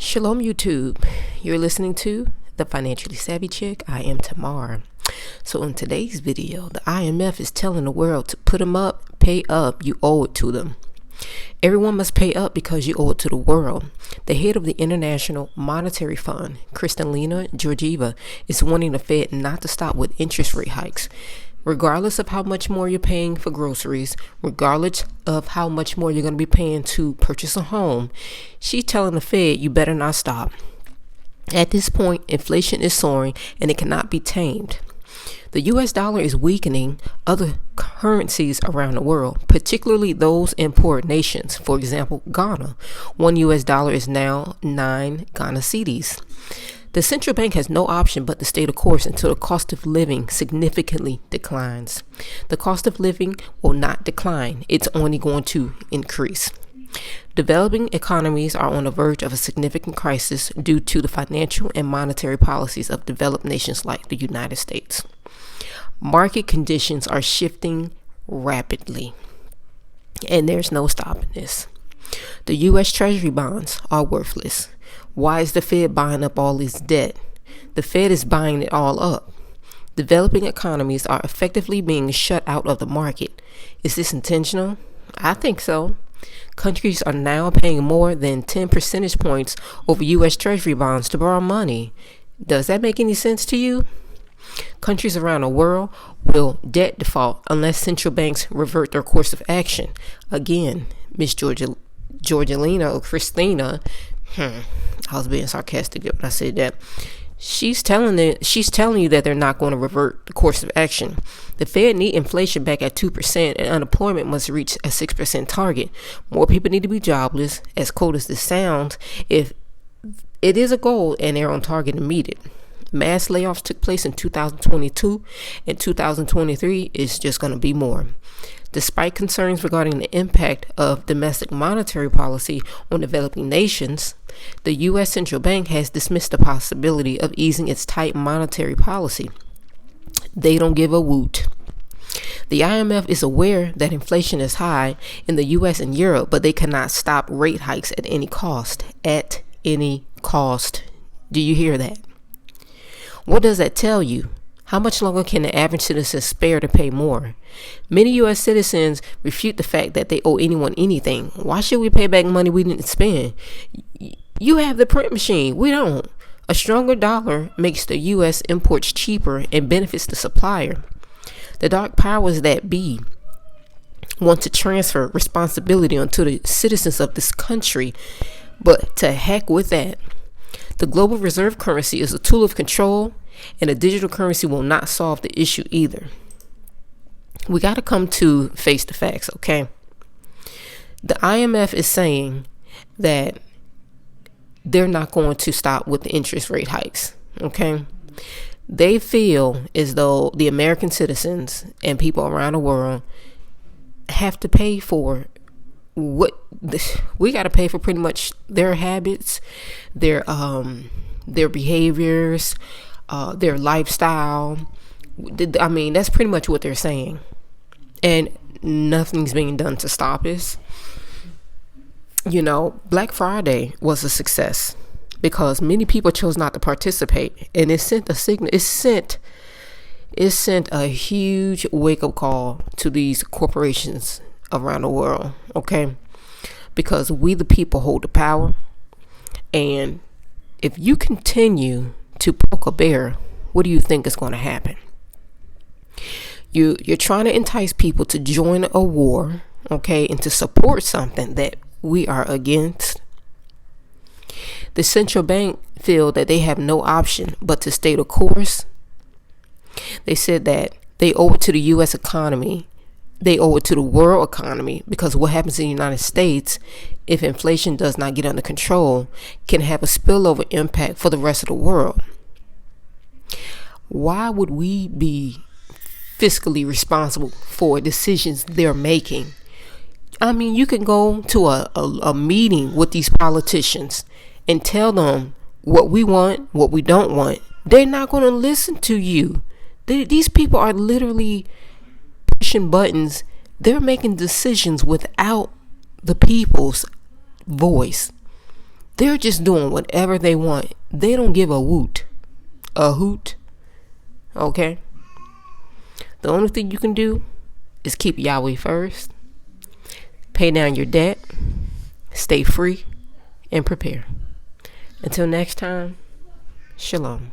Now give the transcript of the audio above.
Shalom YouTube. You're listening to The Financially Savvy Chick. I am Tamar. So in today's video, the IMF is telling the world to put them up, pay up, you owe it to them. Everyone must pay up because you owe it to the world. The head of the International Monetary Fund, Kristalina Georgieva, is wanting the Fed not to stop with interest rate hikes. Regardless of how much more you're paying for groceries, regardless of how much more you're going to be paying to purchase a home, she's telling the Fed you better not stop. At this point, inflation is soaring and it cannot be tamed. The US dollar is weakening other currencies around the world, particularly those in poor nations. For example, Ghana. One US dollar is now 9 Ghana cedis. The central bank has no option but to stay the course until the cost of living significantly declines. The cost of living will not decline. It's only going to increase. Developing economies are on the verge of a significant crisis due to the financial and monetary policies of developed nations like the United States. Market conditions are shifting rapidly, and there's no stopping this. The U.S. Treasury bonds are worthless. Why is the Fed buying up all this debt? The Fed is buying it all up. Developing economies are effectively being shut out of the market. Is this intentional? I think so. Countries are now paying more than 10 percentage points over U.S. Treasury bonds to borrow money. Does that make any sense to you? Countries around the world will debt default unless central banks revert their course of action. Again, Miss Georgina or Christina, I was being sarcastic when I said that. She's telling you that they're not going to revert the course of action. The Fed need inflation back at 2% and unemployment must reach a 6% target. More people need to be jobless. As cold as this sounds, if it is a goal and they're on target to meet it. Mass layoffs took place in 2022 and 2023 is just going to be more. Despite concerns regarding the impact of domestic monetary policy on developing nations, the U.S. Central Bank has dismissed the possibility of easing its tight monetary policy. They don't give a woot. The IMF is aware that inflation is high in the U.S. and Europe, but they cannot stop rate hikes at any cost. At any cost. Do you hear that? What does that tell you? How much longer can the average citizen spare to pay more? Many U.S. citizens refute the fact that they owe anyone anything. Why should we pay back money we didn't spend? You have the print machine. We don't. A stronger dollar makes the U.S. imports cheaper and benefits the supplier. The dark powers that be want to transfer responsibility onto the citizens of this country, but to heck with that. The global reserve currency is a tool of control, and a digital currency will not solve the issue either. We got to come to face the facts, okay? The IMF is saying that they're not going to stop with the interest rate hikes, okay? They feel as though the American citizens and people around the world have to pay for we got to pay for pretty much their habits, their behaviors, their lifestyle. I mean, that's pretty much what they're saying. And nothing's being done to stop us. You know, Black Friday was a success because many people chose not to participate. And it sent a signal. It sent a huge wake-up call to these corporations around the world, okay? Because we the people hold the power, and if you continue to poke a bear, what do you think is going to happen? You're trying to entice people to join a war, okay, and to support something that we are against. The central bank feel that they have no option but to stay the course. They said that they owe it to the U.S. economy. They owe it to the world economy because what happens in the United States, if inflation does not get under control, can have a spillover impact for the rest of the world. Why would we be fiscally responsible for decisions they're making? I mean, you can go to a meeting with these politicians and tell them what we want, what we don't want. They're not going to listen to you. These people are literally pushing buttons. They're making decisions without the people's voice. They're just doing whatever they want. They don't give a hoot. Okay? The only thing you can do is keep Yahweh first, pay down your debt, stay free, and prepare. Until next time, shalom.